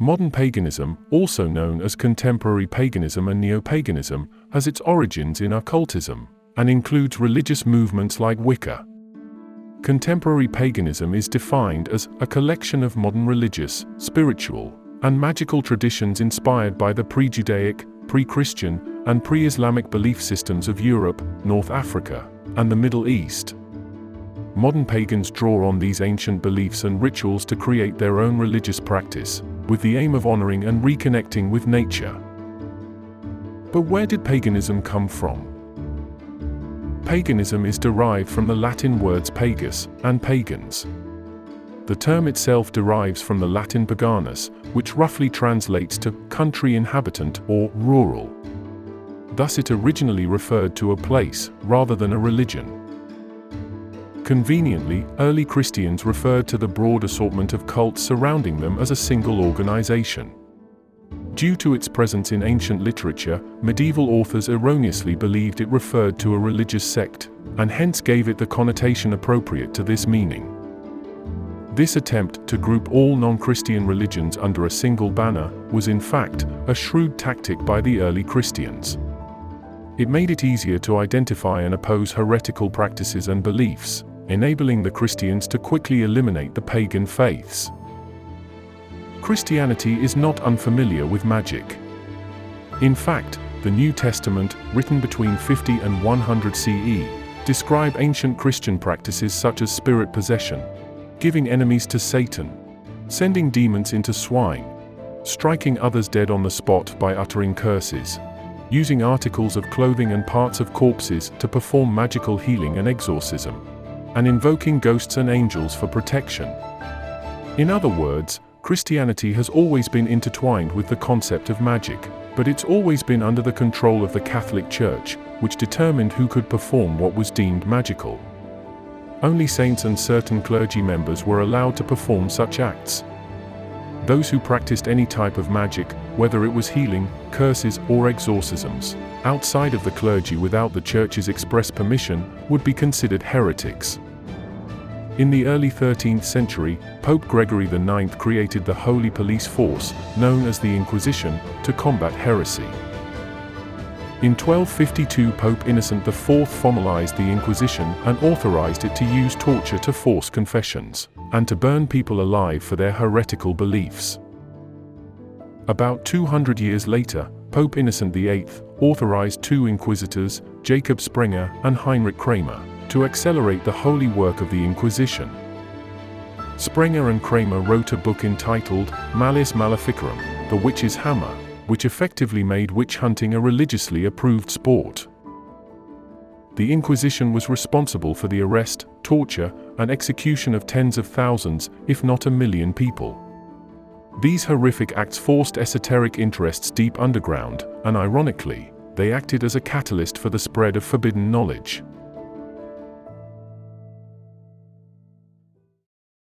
Modern paganism, also known as contemporary paganism and neo-paganism, has its origins in occultism, and includes religious movements like Wicca. Contemporary paganism is defined as a collection of modern religious, spiritual, and magical traditions inspired by the pre-Judaic, pre-Christian, and pre-Islamic belief systems of Europe, North Africa, and the Middle East. Modern pagans draw on these ancient beliefs and rituals to create their own religious practice, with the aim of honoring and reconnecting with nature. But where did paganism come from? Paganism is derived from the Latin words pagus and pagans. The term itself derives from the Latin paganus, which roughly translates to country inhabitant or rural. Thus it originally referred to a place rather than a religion. Conveniently, early Christians referred to the broad assortment of cults surrounding them as a single organization. Due to its presence in ancient literature, medieval authors erroneously believed it referred to a religious sect, and hence gave it the connotation appropriate to this meaning. This attempt to group all non-Christian religions under a single banner was in fact a shrewd tactic by the early Christians. It made it easier to identify and oppose heretical practices and beliefs, enabling the Christians to quickly eliminate the pagan faiths. Christianity is not unfamiliar with magic. In fact, the New Testament, written between 50 and 100 CE, describe ancient Christian practices such as spirit possession, giving enemies to Satan, sending demons into swine, striking others dead on the spot by uttering curses, using articles of clothing and parts of corpses to perform magical healing and exorcism, and invoking ghosts and angels for protection. In other words, Christianity has always been intertwined with the concept of magic, but it's always been under the control of the Catholic Church, which determined who could perform what was deemed magical. Only saints and certain clergy members were allowed to perform such acts. Those who practiced any type of magic, whether it was healing, curses, or exorcisms, outside of the clergy without the Church's express permission, would be considered heretics. In the early 13th century, Pope Gregory IX created the Holy Police Force, known as the Inquisition, to combat heresy. In 1252, Pope Innocent IV formalized the Inquisition and authorized it to use torture to force confessions, and to burn people alive for their heretical beliefs. About 200 years later, Pope Innocent VIII authorized two inquisitors, Jacob Sprenger and Heinrich Kramer, to accelerate the holy work of the Inquisition. Sprenger and Kramer wrote a book entitled Malleus Maleficarum, The Witch's Hammer, which effectively made witch hunting a religiously approved sport. The Inquisition was responsible for the arrest, torture, and execution of tens of thousands, if not 1 million people. These horrific acts forced esoteric interests deep underground, and ironically, they acted as a catalyst for the spread of forbidden knowledge.